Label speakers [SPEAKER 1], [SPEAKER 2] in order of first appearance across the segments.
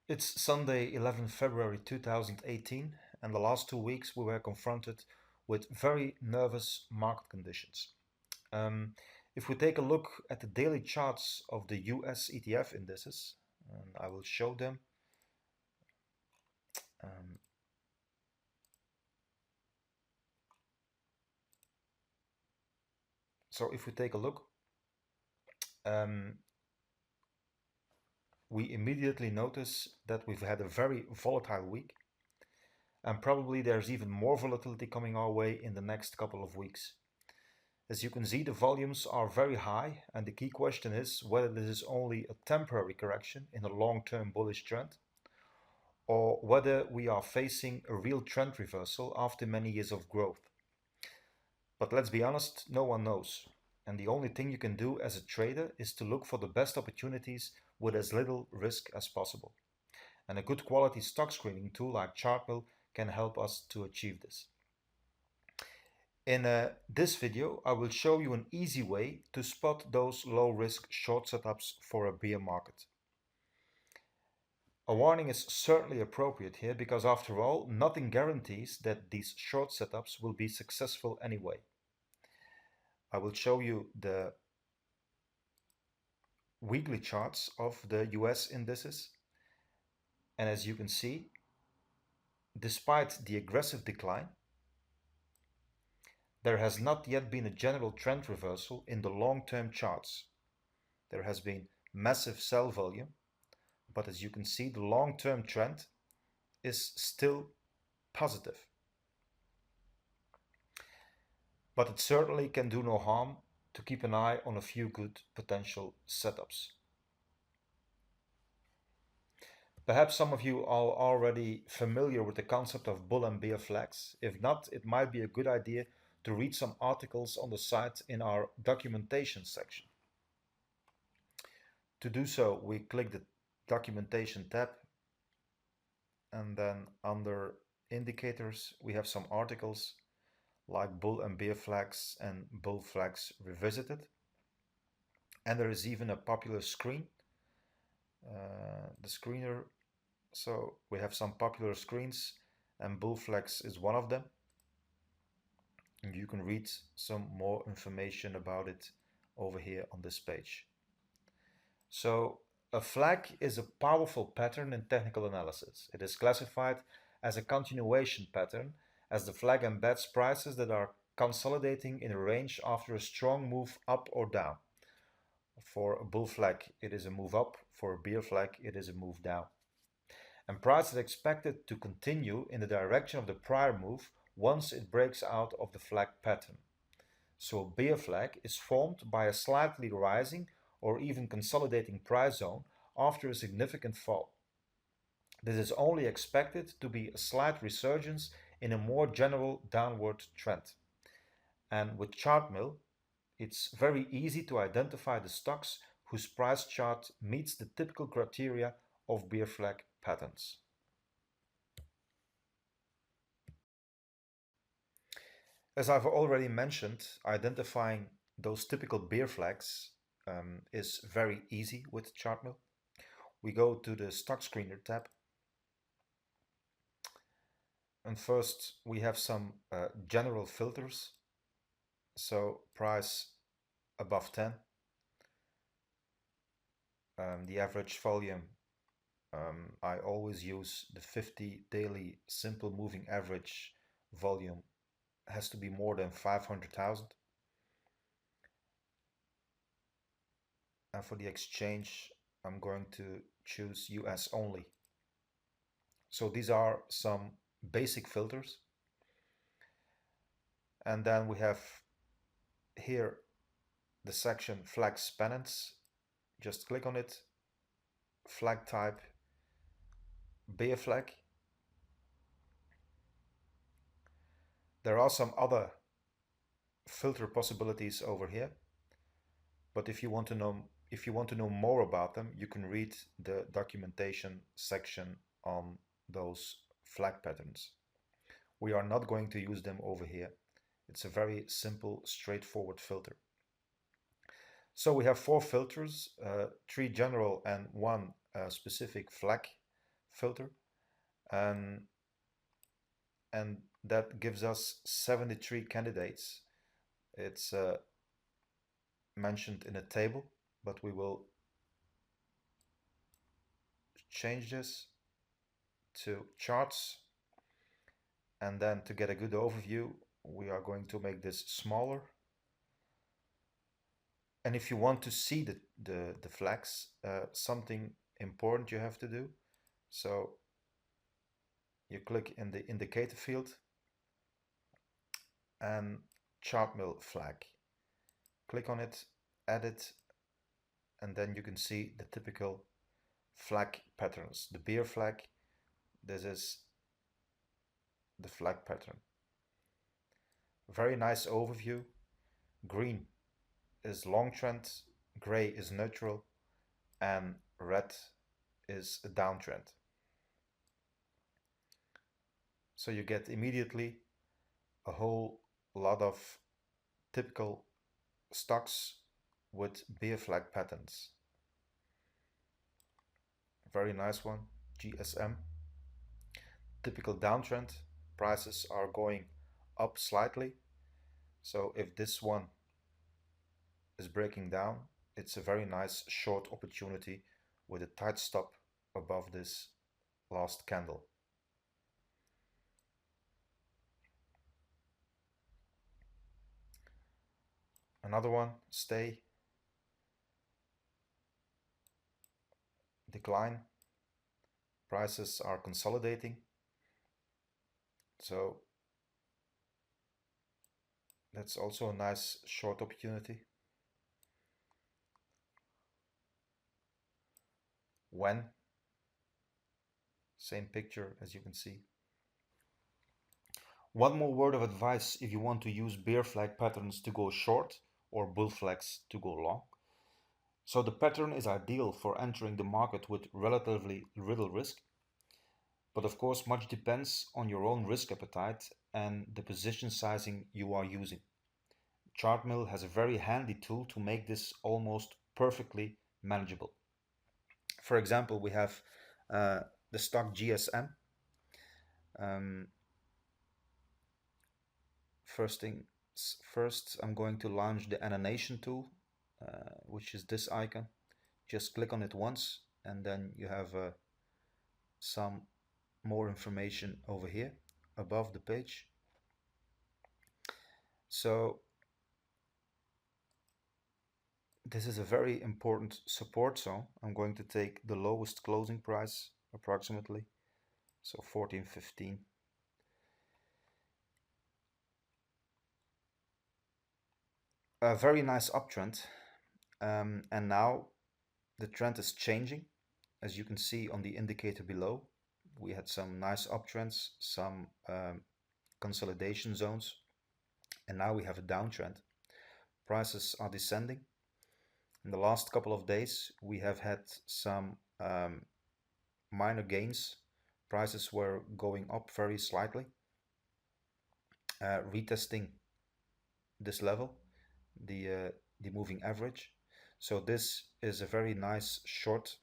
[SPEAKER 1] It's Sunday, 11th February 2018, and the last 2 weeks we were confronted with very nervous market conditions. Um, if we take a look at the daily charts of the US ETF indices, and I will show them. Um, so if we take a look, um, we immediately notice that we've had a very volatile week, and probably there's even more volatility coming our way in the next couple of weeks. As you can see, the volumes are very high, and the key question is whether this is only a temporary correction in a long-term bullish trend, or whether we are facing a real trend reversal after many years of growth. But let's be honest, no one knows. And the only thing you can do as a trader is to look for the best opportunities with as little risk as possible. And a good quality stock screening tool like ChartMill can help us to achieve this. In this video, I will show you an easy way to spot those low-risk short setups for a bear market. A warning is certainly appropriate here because after all, nothing guarantees that these short setups will be successful anyway. I will show you the weekly charts of the US indices, and as you can see, despite the aggressive decline, there has not yet been a general trend reversal in the long-term charts. There has been massive sell volume, but as you can see, the long-term trend is still positive. But it certainly can do no harm to keep an eye on a few good potential setups. Perhaps some of you are already familiar with the concept of bull and bear flags. If not, it might be a good idea to read some articles on the site in our documentation section. To do so, we click the documentation tab, and then under indicators we have some articles like bull and bear flags and bull flags revisited. And there is even a popular screen, the screener. So we have some popular screens and bull flags is one of them. And you can read some more information about it over here on this page. So a flag is a powerful pattern in technical analysis. It is classified as a continuation pattern as the flag embeds prices that are consolidating in a range after a strong move up or down. For a bull flag, it is a move up. For a bear flag, it is a move down. And price is expected to continue in the direction of the prior move once it breaks out of the flag pattern. So a bear flag is formed by a slightly rising or even consolidating price zone after a significant fall. This is only expected to be a slight resurgence in a more general downward trend. And with ChartMill, it's very easy to identify the stocks whose price chart meets the typical criteria of bear flag patterns. As I've already mentioned, identifying those typical bear flags is very easy with ChartMill. We go to the Stock Screener tab, and first we have some general filters. So price above 10, the average volume. I always use the 50 daily simple moving average volume has to be more than 500,000. And for the exchange, I'm going to choose US only. So these are some basic filters. And then we have here the section flags pennants. Just click on it. Flag type, bear flag. There are some other filter possibilities over here, but if you want to know more about them, you can read the documentation section on those flag patterns. We are not going to use them over here. It's a very simple, straightforward filter. So we have 4 filters, 3 general and 1 specific flag filter, and that gives us 73 candidates. It's mentioned in a table, but we will change this to charts, and then to get a good overview we are going to make this smaller. And if you want to see the flags, something important you have to do. So you click in the indicator field and ChartMill flag. Click on it, add it, and then you can see the typical flag patterns. The bear flag, this is the flag pattern. Very nice overview. Green is long trend, gray is neutral, and red is a downtrend. So you get immediately a whole lot of typical stocks with bear flag patterns. Very nice one. GSM, typical downtrend. Prices are going up slightly. So if this one is breaking down, it's a very nice short opportunity with a tight stop above this last candle. Another one, stay, decline. Prices are consolidating. So that's also a nice short opportunity. When, same picture as you can see. One more word of advice if you want to use bear flag patterns to go short or bull flags to go long. So the pattern is ideal for entering the market with relatively little risk. But of course, much depends on your own risk appetite and the position sizing you are using. ChartMill has a very handy tool to make this almost perfectly manageable. For example, we have the stock GSM. Um, first, I'm going to launch the animation tool, which is this icon. Just click on it once, and then you have some more information over here above the page. So this is a very important support zone. I'm going to take the lowest closing price approximately, so 14.15. A very nice uptrend, and now the trend is changing. As you can see on the indicator below, we had some nice uptrends, some consolidation zones, and now we have a downtrend. Prices are descending. In the last couple of days, we have had some minor gains. Prices were going up very slightly, retesting this level, the moving average. So this is a very nice short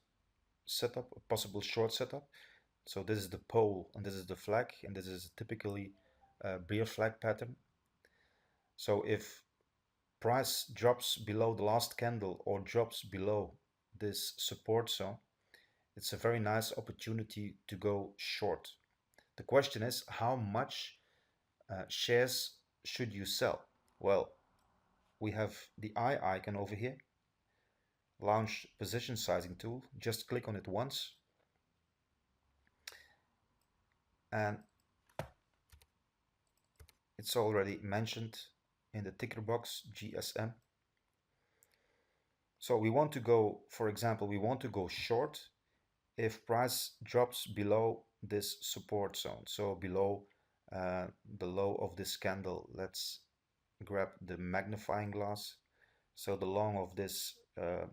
[SPEAKER 1] setup, a possible short setup. So this is the pole and this is the flag, and this is typically a bear flag pattern. So if price drops below the last candle or drops below this support zone, it's a very nice opportunity to go short. The question is, how much shares should you sell? Well, we have the eye icon over here, launch position sizing tool. Just click on it once, and it's already mentioned in the ticker box GSM. So we want to go, for example, we want to go short if price drops below this support zone, so below the low of this candle. Let's grab the magnifying glass. So the long of this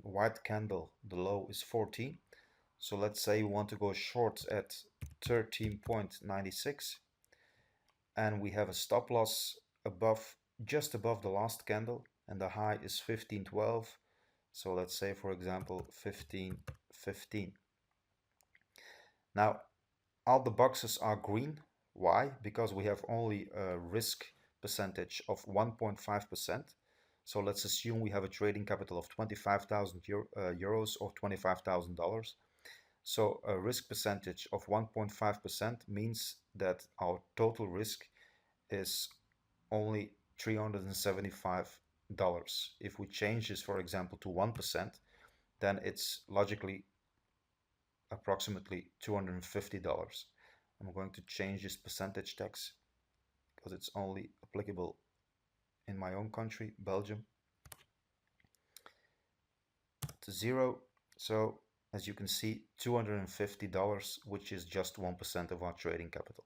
[SPEAKER 1] white candle, the low is 14. So let's say we want to go short at 13.96, and we have a stop loss above, just above the last candle, and the high is 15.12. So let's say, for example, 15.15. Now, all the boxes are green. Why? Because we have only a risk percentage of 1.5%. So let's assume we have a trading capital of 25,000 euros or $25,000. So a risk percentage of 1.5% means that our total risk is only $375. If we change this, for example, to 1%, then it's logically approximately $250. I'm going to change this percentage tax because it's only applicable in my own country, Belgium, to zero. So as you can see, $250, which is just 1% of our trading capital.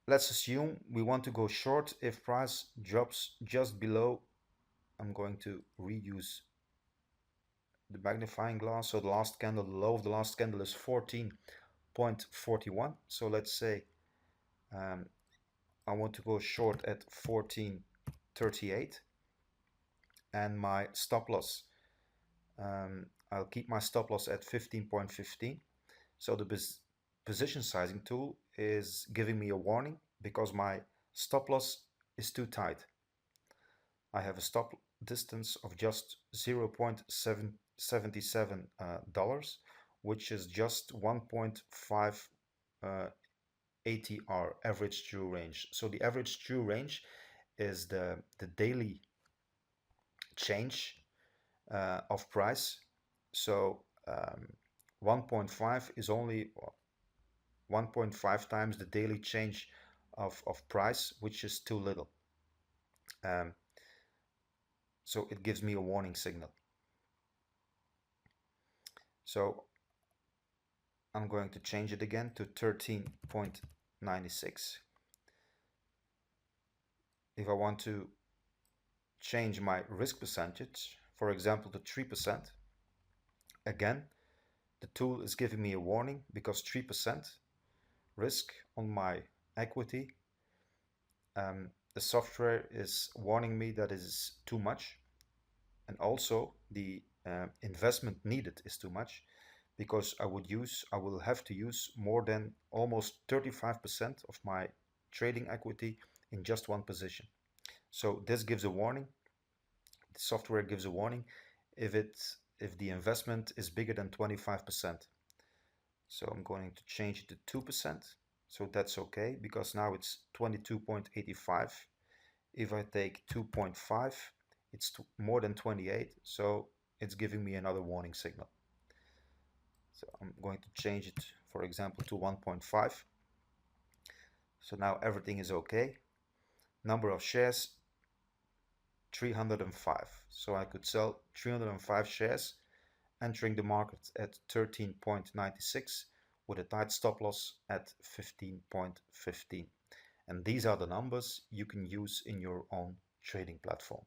[SPEAKER 1] Let's assume we want to go short if price drops just below. I'm going to reuse the magnifying glass. So the last candle, the low of the last candle is 14.41. So let's say I want to go short at 14.38, and my stop loss, I'll keep my stop loss at 15.15. So the position sizing tool is giving me a warning because my stop loss is too tight. I have a stop distance of just $0.77, which is just 1.5 ATR, average true range. So the average true range is the daily change of price. So 1.5 is only 1.5 times the daily change of price, which is too little. So it gives me a warning signal. So I'm going to change it again to 13.96. If I want to change my risk percentage, for example, to 3%, again, the tool is giving me a warning because 3% risk on my equity. The software is warning me that it is too much, and also the investment needed is too much, because I will have to use more than almost 35% of my trading equity in just one position. So this gives a warning. The software gives a warning if the investment is bigger than 25%. So I'm going to change it to 2%. So that's okay, because now it's 22.85. If I take 2.5, it's more than 28. So it's giving me another warning signal. So I'm going to change it, for example, to 1.5. So now everything is okay. Number of shares, 305. So I could sell 305 shares, entering the market at 13.96 with a tight stop loss at 15.15. And these are the numbers you can use in your own trading platform.